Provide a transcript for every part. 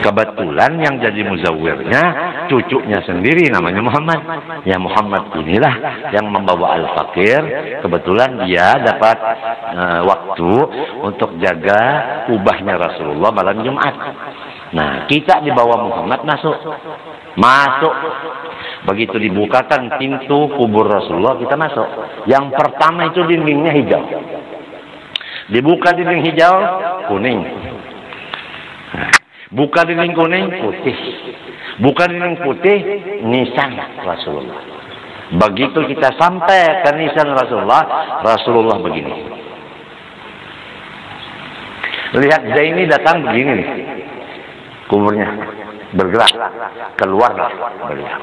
Kebetulan yang jadi muzawwirnya cucunya sendiri namanya Muhammad. Ya Muhammad inilah yang membawa Al-Fakir. Kebetulan dia dapat waktu untuk jaga kubahnya Rasulullah malam Jumat. Nah, kita di bawah Muhammad masuk. Begitu dibukakan pintu kubur Rasulullah, kita masuk. Yang pertama itu dindingnya hijau. Dibuka dinding hijau, kuning. Buka dinding kuning, putih. Buka dinding putih, nisan Rasulullah. Begitu kita sampai ke nisan Rasulullah, Rasulullah begini. Lihat Zaini datang begini nih. Kuburnya bergerak, keluarlah beliau.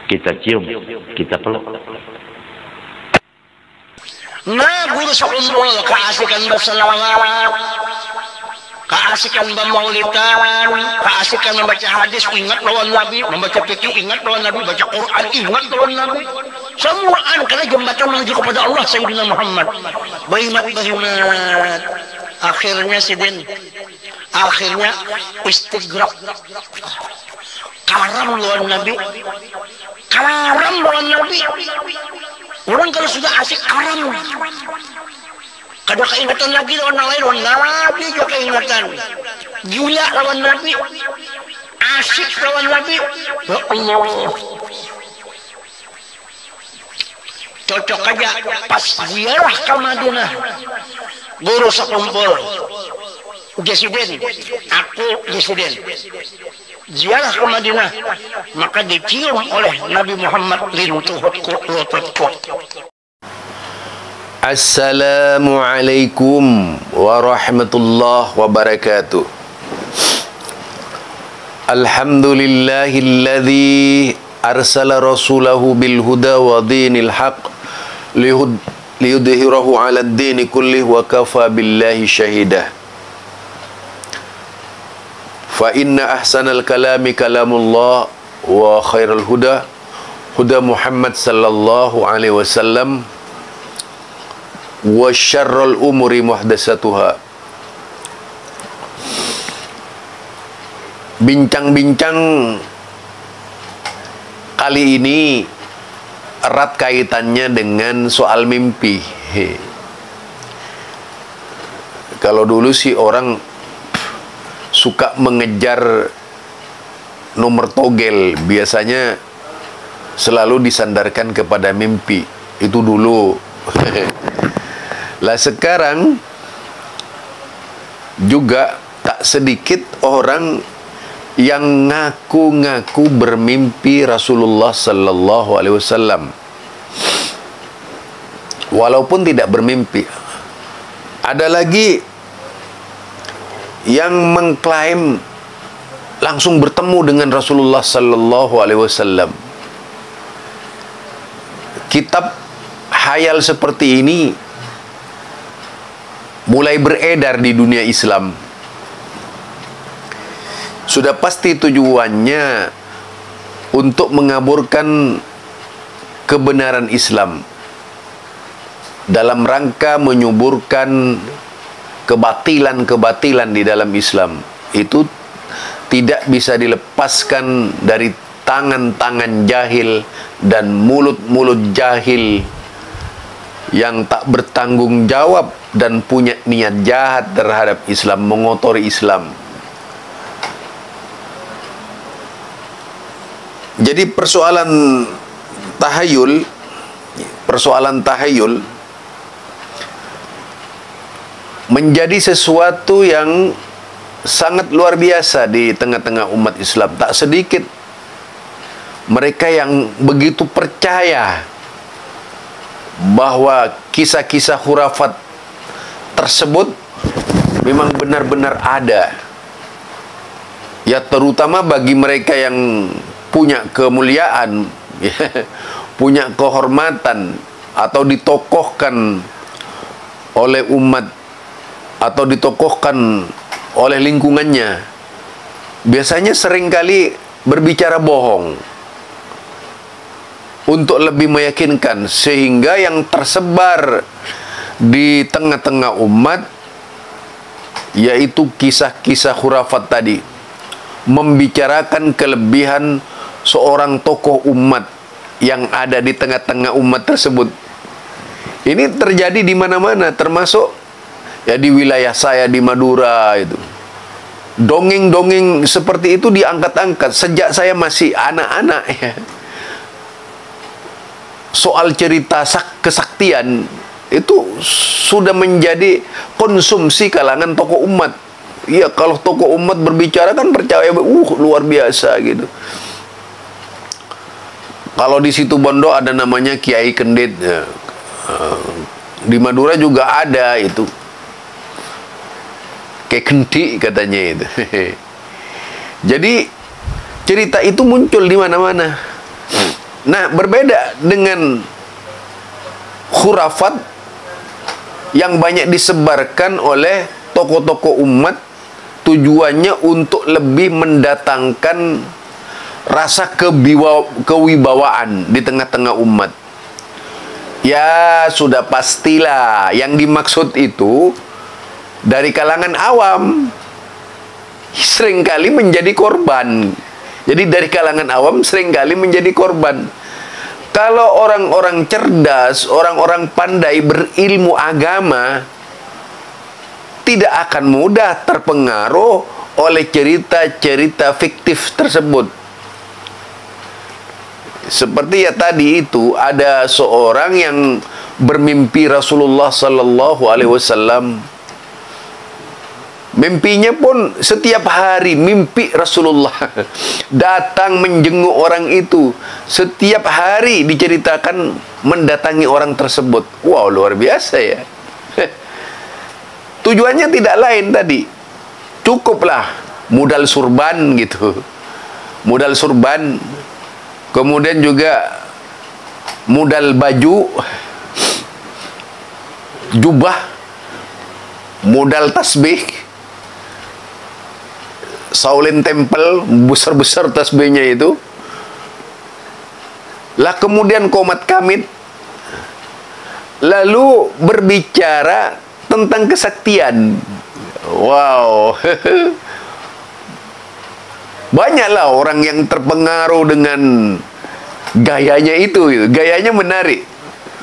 Kita cium, kita peluk. Guru sekumpul keasikan berselawat, keasikan bermaulidan, keasikan membaca hadis, ingat lawan Nabi, membaca fikih, ingat lawan Nabi, baca Quran, ingat lawan Nabi. Semua karena jembatan menuju kepada Allah Sayyidina Muhammad. Bahimat. Akhirnya istigraq. Karam lawan Nabi. Orang kalau sudah asik karam. Kada keingatan lagi lawan lain, Nabi juga keingatan. Gila lawan Nabi. Asik lawan Nabi. Ya Allah. Cocok aja pas ziarah ke Madinah. Guru sekumpul. Presiden, aku presiden. Ziarah ke Madinah, maka dicium oleh Nabi Muhammad lintuhutku lututku. Assalamualaikum warahmatullahi wabarakatuh. Alhamdulillahilladzi arsala rasulahu bil huda wa dinil haq liyudhhirahu 'alad dini kullih wa kafa billahi syahida. Fa inna ahsanal kalami kalamullah wa khairal huda huda Muhammad sallallahu alaihi wasallam wa syarrul umuri muhdatsatuha. Bincang-bincang kali ini erat kaitannya dengan soal mimpi. Kalau dulu sih orang suka mengejar nomor togel, biasanya selalu disandarkan kepada mimpi. Itu dulu. Lah sekarang juga tak sedikit orang yang ngaku-ngaku bermimpi Rasulullah sallallahu alaihi wasallam. Walaupun tidak bermimpi. Ada lagi yang mengklaim langsung bertemu dengan Rasulullah sallallahu alaihi wasallam. Kitab hayal seperti ini mulai beredar di dunia Islam. Sudah pasti tujuannya untuk mengaburkan kebenaran Islam dalam rangka menyuburkan kebatilan-kebatilan di dalam Islam. Itu tidak bisa dilepaskan dari tangan-tangan jahil dan mulut-mulut jahil yang tak bertanggung jawab dan punya niat jahat terhadap Islam, mengotori Islam. Jadi persoalan tahayul menjadi sesuatu yang sangat luar biasa di tengah-tengah umat Islam. Tak sedikit mereka yang begitu percaya bahwa kisah-kisah khurafat tersebut memang benar-benar ada. Ya, terutama bagi mereka yang punya kemuliaan, punya kehormatan, atau ditokohkan oleh umat atau ditokohkan oleh lingkungannya, biasanya seringkali berbicara bohong untuk lebih meyakinkan, sehingga yang tersebar di tengah-tengah umat yaitu kisah-kisah khurafat tadi. membicarakan kelebihan seorang tokoh umat yang ada di tengah-tengah umat tersebut. Ini terjadi di mana-mana, termasuk ya di wilayah saya di Madura itu. Dongeng-dongeng seperti itu diangkat-angkat sejak saya masih anak-anak ya. Soal cerita kesaktian itu sudah menjadi konsumsi kalangan tokoh umat. Ya, kalau tokoh umat berbicara kan percaya luar biasa gitu. Kalau di situ Bondo ada namanya Kiai Kendit ya. Di Madura juga ada itu. Kayak Kendi katanya itu. Jadi cerita itu muncul di mana-mana. Nah, berbeda dengan khurafat yang banyak disebarkan oleh tokoh-tokoh umat, tujuannya untuk lebih mendatangkan rasa kewibawaan di tengah-tengah umat. Ya, sudah pastilah yang dimaksud itu dari kalangan awam seringkali menjadi korban. Jadi dari kalangan awam seringkali menjadi korban. Kalau orang-orang cerdas, orang-orang pandai berilmu agama, tidak akan mudah terpengaruh oleh cerita-cerita fiktif tersebut. Seperti ya tadi itu, ada seorang yang bermimpi Rasulullah sallallahu alaihi wasallam. Mimpinya pun setiap hari mimpi Rasulullah datang menjenguk orang itu. Setiap hari diceritakan mendatangi orang tersebut. Wow, luar biasa ya. Tujuannya tidak lain tadi. Cukuplah modal surban gitu. Modal surban. Kemudian juga modal baju, jubah, modal tasbih, Shaolin Temple, besar-besar tasbihnya itu. Lah kemudian komat kamit, lalu berbicara tentang kesaktian. Wow. Banyaklah orang yang terpengaruh dengan gayanya itu. Gayanya menarik.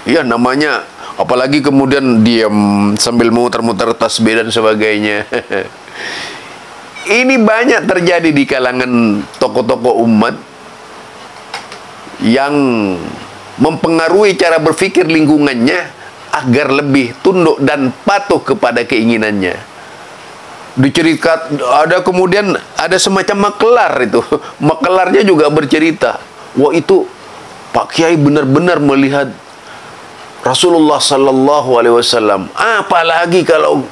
Ya, namanya, apalagi kemudian diam sambil muter-muter tasbih dan sebagainya. Ini banyak terjadi di kalangan tokoh-tokoh umat yang mempengaruhi cara berpikir lingkungannya agar lebih tunduk dan patuh kepada keinginannya. Diceritakan, ada kemudian ada semacam makelar itu. Makelarnya juga bercerita, wah itu Pak Kiai benar-benar melihat Rasulullah sallallahu alaihi wasallam. Apalagi kalau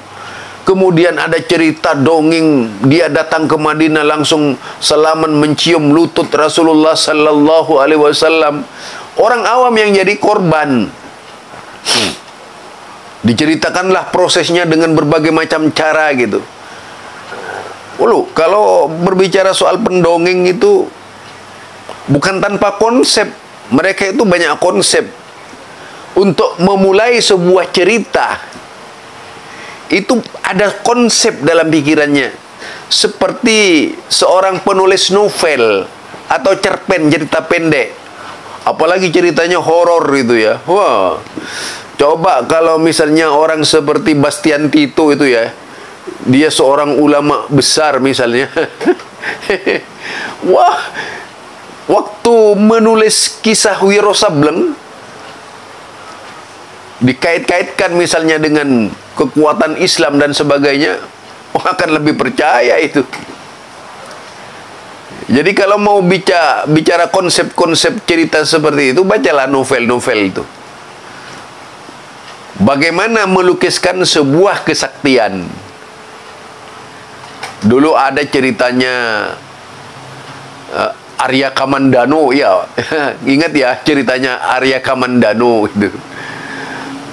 kemudian ada cerita dongeng, dia datang ke Madinah langsung salaman mencium lutut Rasulullah sallallahu alaihi wasallam. Orang awam yang jadi korban. Diceritakanlah prosesnya dengan berbagai macam cara gitu. Kalau berbicara soal pendongeng itu bukan tanpa konsep. Mereka itu banyak konsep. Untuk memulai sebuah cerita itu ada konsep dalam pikirannya. Seperti seorang penulis novel atau cerpen, cerita pendek. Apalagi ceritanya horor itu ya. Wah. Coba kalau misalnya orang seperti Bastian Tito itu ya. Dia seorang ulama besar misalnya. Wah. Waktu menulis kisah Wiro Sableng, dikait-kaitkan misalnya dengan kekuatan Islam dan sebagainya, akan lebih percaya itu. Jadi kalau mau bicara konsep-konsep cerita seperti itu, bacalah novel-novel itu. Bagaimana melukiskan sebuah kesaktian. Dulu ada ceritanya Arya Kamandano, ya. Ingat ya ceritanya Arya Kamandano itu.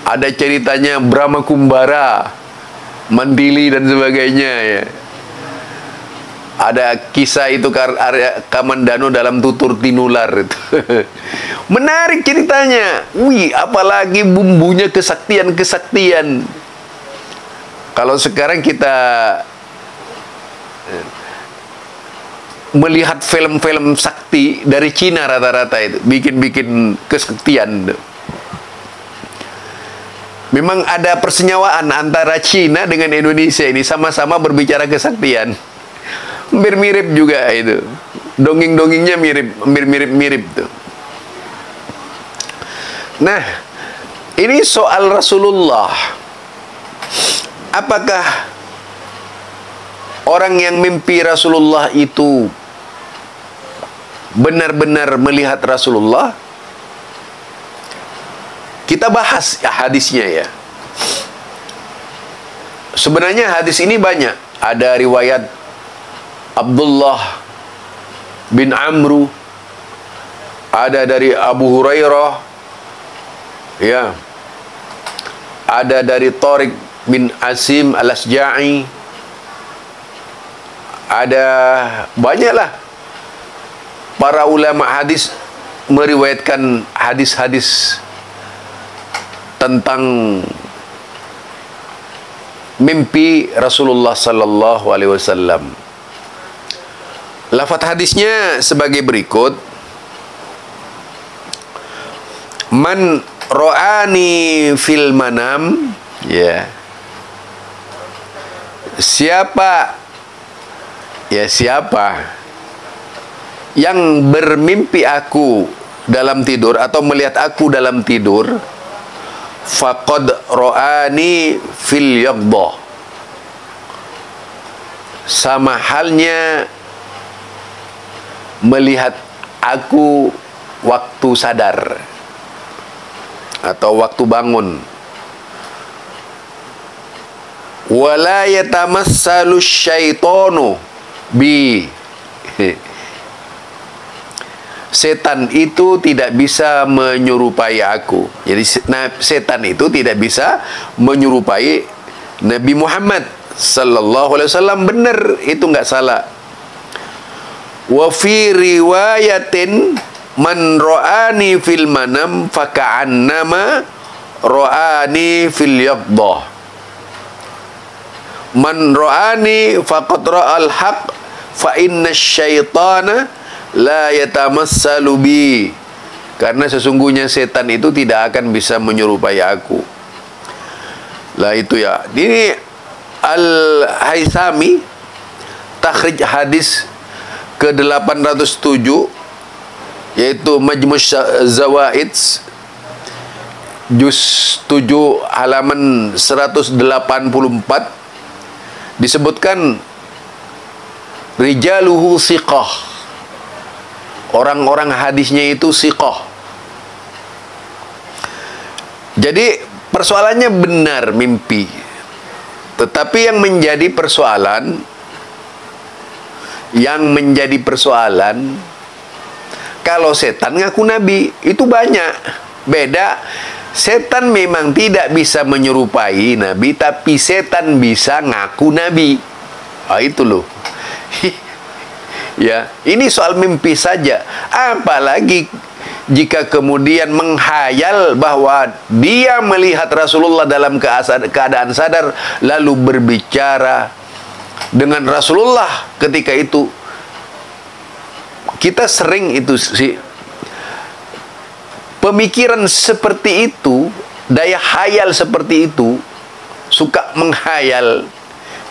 Ada ceritanya Brahma Kumbara, Mandili dan sebagainya ya. Ada kisah itu Arya Kamandano dalam Tutur Tinular itu. Menarik ceritanya. Wih, apalagi bumbunya kesaktian-kesaktian. Kalau sekarang kita melihat film-film sakti dari Cina rata-rata itu, bikin-bikin kesaktian. Memang ada persenyawaan antara Cina dengan Indonesia ini, sama-sama berbicara kesaktian. Mirip-mirip juga itu. Dongeng-dongengnya mirip tuh. Nah, ini soal Rasulullah. Apakah orang yang mimpi Rasulullah itu benar-benar melihat Rasulullah? Kita bahas hadisnya ya. Sebenarnya hadis ini banyak. Ada riwayat Abdullah bin Amru, ada dari Abu Hurairah, ya, ada dari Tariq bin Asim al-Asja'i, ada banyaklah para ulama hadis meriwayatkan hadis-hadis tentang mimpi Rasulullah sallallahu alaihi wasallam. Lafaz hadisnya sebagai berikut: Man ra'ani fil manam, ya. Siapa yang bermimpi aku dalam tidur atau melihat aku dalam tidur, faqad ra'ani fil yaqdha, sama halnya melihat aku waktu sadar atau waktu bangun. Wala yatamassalu syaitanu bi, setan itu tidak bisa menyerupai aku. Jadi setan itu tidak bisa menyerupai Nabi Muhammad sallallahu alaihi wasallam. Benar, itu enggak salah. Wa fi riwayatin man ra'ani fil manam faka'annama ra'ani fil yaqdha. Man ra'ani faqad ra'al haq fa inna syaitana la yatamassalu bi. Karena sesungguhnya setan itu tidak akan bisa menyerupai aku. Lah itu ya. Ini Al-Haythami takhrij hadis ke-807, yaitu Majmu' Zawaid juz 7 halaman 184, disebutkan rijaluhu siqah, orang-orang hadisnya itu siqah. Jadi persoalannya benar mimpi, tetapi yang menjadi persoalan kalau setan ngaku nabi, itu banyak. Beda, setan memang tidak bisa menyerupai nabi, tapi setan bisa ngaku nabi. Itu loh. Ya, ini soal mimpi saja. Apalagi jika kemudian menghayal bahwa dia melihat Rasulullah dalam keadaan sadar, lalu berbicara dengan Rasulullah ketika itu. Kita sering itu sih, pemikiran seperti itu, daya hayal seperti itu, suka menghayal.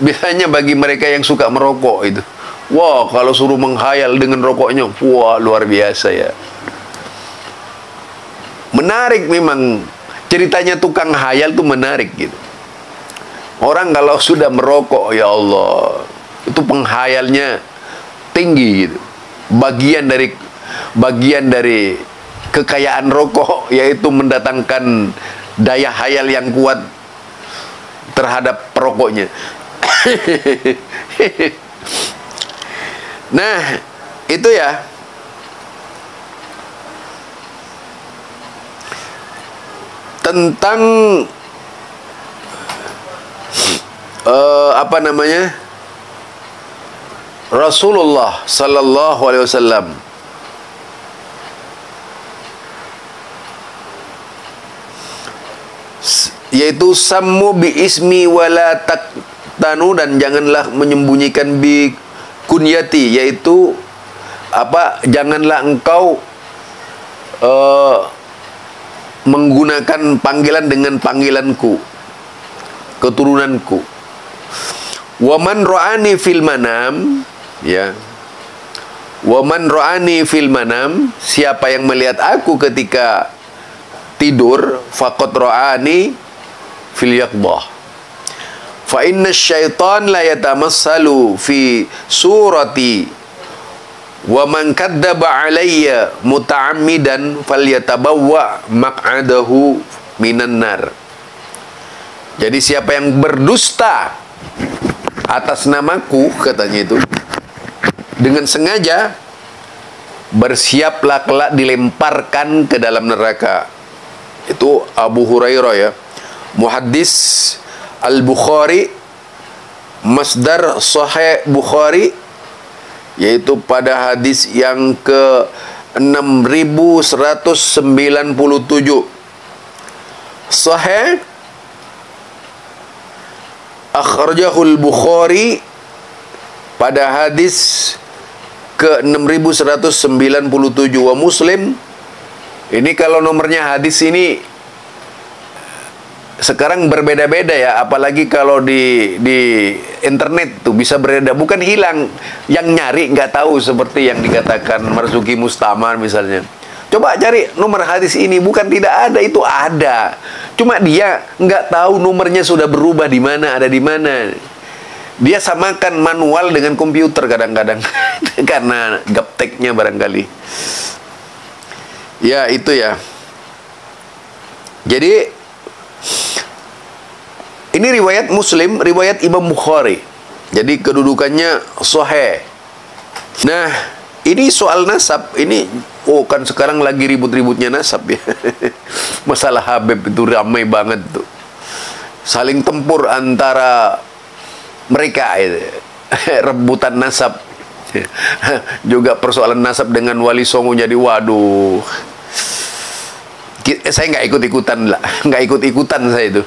Biasanya bagi mereka yang suka merokok itu, wah, kalau suruh menghayal dengan rokoknya, wah, luar biasa ya. Menarik memang, ceritanya tukang hayal tuh menarik gitu. Orang kalau sudah merokok, ya Allah, itu penghayalnya tinggi gitu. Bagian dari kekayaan rokok yaitu mendatangkan daya hayal yang kuat terhadap perokoknya. Nah, itu ya. Tentang Rasulullah sallallahu alaihi wasallam. Yaitu sammu bi ismi wala taktanu, dan janganlah menyembunyikan bi kunyati, yaitu janganlah engkau menggunakan panggilan dengan panggilanku, keturunanku. Waman ra'ani fil manam, ya. Waman ra'ani fil manam, siapa yang melihat aku ketika tidur, faqad ra'ani fil yaqdah. Fa inna syaitan la yatamassalu fi surati wa man kadzdzaba alayya muta'ammidan falyatabawwa maq'adahu minan nar. Jadi siapa yang berdusta atas namaku, katanya itu, dengan sengaja, bersiaplah kelak dilemparkan ke dalam neraka. Itu Abu Hurairah, ya. Muhaddis Al-Bukhari, masdar Sahih Bukhari, yaitu pada hadis yang ke 6197. Sahih akhrajahul Bukhari pada hadis ke 6197. Wa Muslim, ini kalau nomornya hadis ini sekarang berbeda-beda, ya, apalagi kalau di internet tuh bisa berbeda, bukan hilang, yang nyari nggak tahu, seperti yang dikatakan Marzuki Mustamar misalnya. Coba cari nomor hadis ini, bukan tidak ada, itu ada. Cuma dia nggak tahu nomornya sudah berubah di mana, ada di mana. Dia samakan manual dengan komputer kadang-kadang karena gapteknya barangkali. Ya, itu ya. Jadi ini riwayat Muslim, riwayat Imam Bukhari. Jadi kedudukannya sahih. Nah, ini soal nasab, ini kan sekarang lagi ribut-ributnya nasab, ya. Masalah Habib itu ramai banget tuh. Saling tempur antara mereka itu. Rebutan nasab. Juga persoalan nasab dengan Wali Songo, jadi waduh. Saya nggak ikut-ikutan lah, nggak ikut-ikutan saya itu.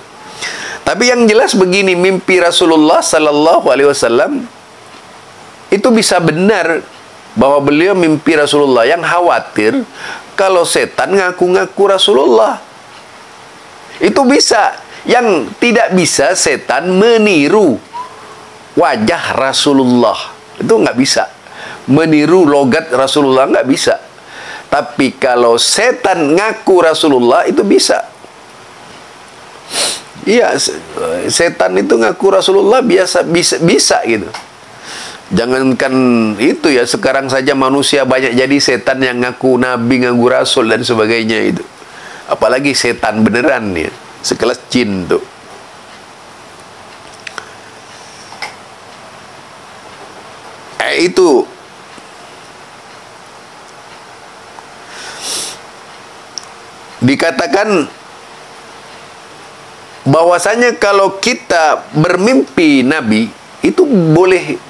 Tapi yang jelas begini, mimpi Rasulullah Sallallahu Alaihi Wasallam itu bisa benar, bahwa beliau mimpi Rasulullah. Yang khawatir kalau setan ngaku-ngaku Rasulullah. Itu bisa. Yang tidak bisa, setan meniru wajah Rasulullah. Itu nggak bisa. Meniru logat Rasulullah nggak bisa. Tapi kalau setan ngaku Rasulullah, itu bisa. Iya, setan itu ngaku Rasulullah bisa gitu. Jangankan itu, ya, sekarang saja manusia banyak jadi setan yang ngaku nabi, ngaku rasul dan sebagainya itu. Apalagi setan beneran, ya, sekelas jin tuh. Itu dikatakan bahwasanya kalau kita bermimpi nabi, itu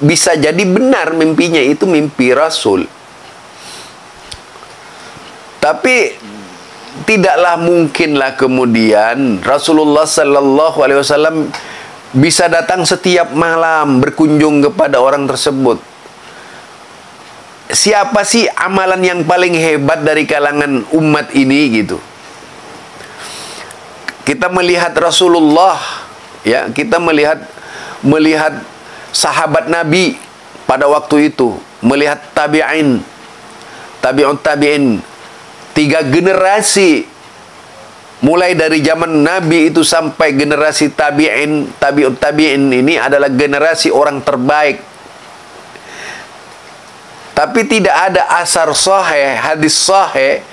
bisa jadi benar mimpinya, itu mimpi Rasul. Tapi tidaklah mungkinlah kemudian Rasulullah Sallallahu Alaihi Wasallam bisa datang setiap malam berkunjung kepada orang tersebut. Siapa sih amalan yang paling hebat dari kalangan umat ini gitu? Kita melihat Rasulullah, ya, kita melihat sahabat Nabi pada waktu itu, melihat tabi'in, tabi'ut tabi'in, 3 generasi, mulai dari zaman Nabi itu sampai generasi tabi'in, tabi'ut tabi'in ini adalah generasi orang terbaik. Tapi tidak ada asar sahih, hadis sahih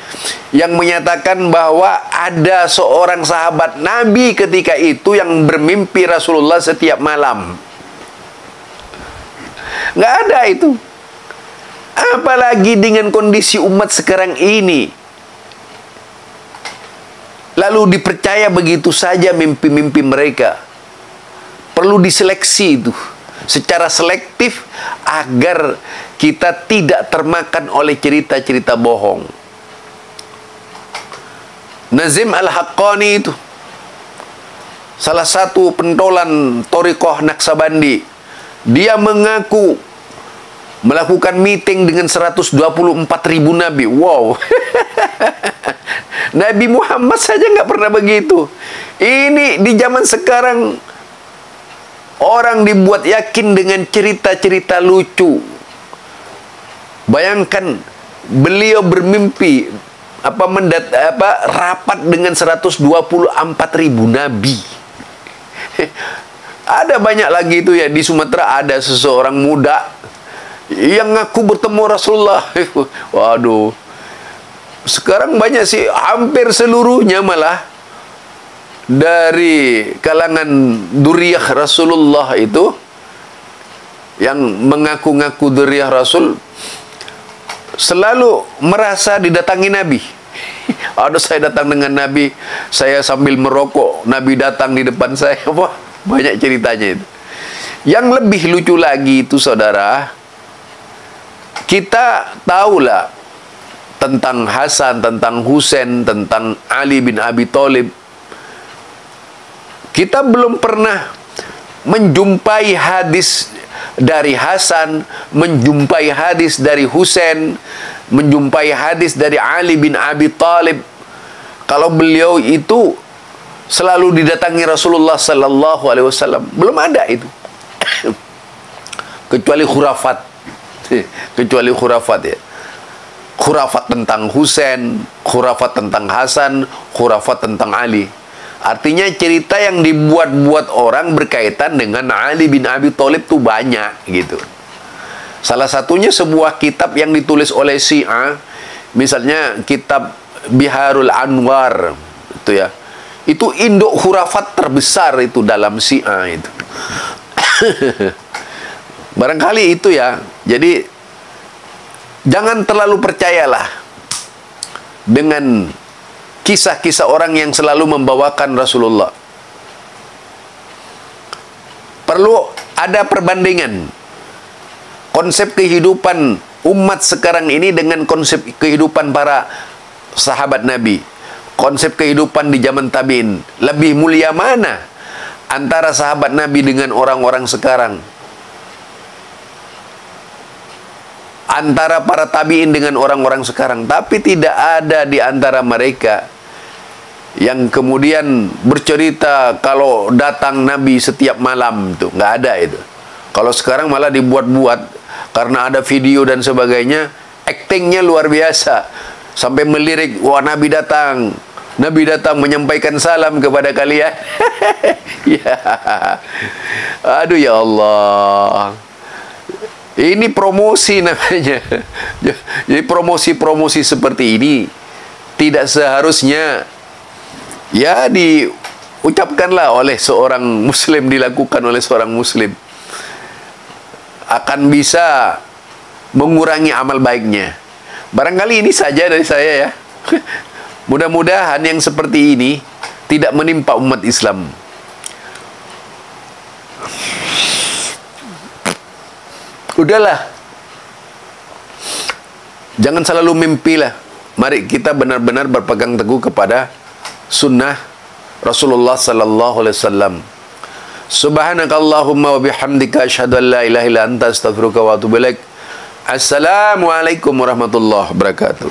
yang menyatakan bahwa ada seorang sahabat Nabi ketika itu yang bermimpi Rasulullah setiap malam. Nggak ada itu. Apalagi dengan kondisi umat sekarang ini. Lalu dipercaya begitu saja mimpi-mimpi mereka. Perlu diseleksi itu secara selektif agar kita tidak termakan oleh cerita-cerita bohong. Nazim Al-Haqqani itu salah satu pentolan Thariqah Naqsabandi. Dia mengaku melakukan meeting dengan 124.000 nabi. Wow. Nabi Muhammad saja nggak pernah begitu. Ini di zaman sekarang orang dibuat yakin dengan cerita-cerita lucu. Bayangkan beliau bermimpi rapat dengan 124.000 nabi. Ada banyak lagi itu ya, di Sumatera ada seseorang muda yang ngaku bertemu Rasulullah. Waduh. Sekarang banyak sih, hampir seluruhnya malah dari kalangan duriyah Rasulullah itu yang mengaku-ngaku duriyah Rasul selalu merasa didatangi Nabi. Aduh, saya datang dengan Nabi, saya sambil merokok, Nabi datang di depan saya. Wah, banyak ceritanya itu. Yang lebih lucu lagi itu, saudara, kita tahulah tentang Hasan, tentang Husain, tentang Ali bin Abi Thalib. Kita belum pernah menjumpai hadis dari Hasan, menjumpai hadis dari Husain, menjumpai hadis dari Ali bin Abi Thalib. Kalau beliau itu selalu didatangi Rasulullah sallallahu alaihi wasallam, belum ada itu. Kecuali khurafat. Kecuali khurafat ya. Khurafat tentang Husain, khurafat tentang Hasan, khurafat tentang Ali. Artinya cerita yang dibuat-buat orang berkaitan dengan Ali bin Abi Thalib itu banyak gitu. Salah satunya sebuah kitab yang ditulis oleh Syiah, misalnya kitab Biharul Anwar itu ya. Itu induk khurafat terbesar itu dalam Syiah itu. Barangkali itu ya. Jadi jangan terlalu percayalah dengan kisah-kisah orang yang selalu membawakan Rasulullah. Perlu ada perbandingan konsep kehidupan umat sekarang ini dengan konsep kehidupan para sahabat Nabi. Konsep kehidupan di zaman tabi'in. Lebih mulia mana antara sahabat Nabi dengan orang-orang sekarang? Antara para tabi'in dengan orang-orang sekarang. Tapi tidak ada di antara mereka yang kemudian bercerita kalau datang Nabi setiap malam itu. Nggak ada itu. Kalau sekarang malah dibuat-buat karena ada video dan sebagainya. Aktingnya luar biasa. Sampai melirik, wah Nabi datang. Nabi datang menyampaikan salam kepada kalian. Ya. Aduh ya Allah. Ini promosi namanya. Jadi promosi-promosi seperti ini tidak seharusnya ya diucapkanlah oleh seorang muslim, dilakukan oleh seorang muslim. Akan bisa mengurangi amal baiknya. Barangkali ini saja dari saya ya. Mudah-mudahan yang seperti ini tidak menimpa umat Islam. Udahlah. Jangan selalu mimpilah. Mari kita benar-benar berpegang teguh kepada sunnah Rasulullah sallallahu alaihi wasallam. Subhanakallahumma wa bihamdika asyhadu an la ilaha illa anta astaghfiruka wa atubu ilaik. Assalamualaikum warahmatullahi wabarakatuh.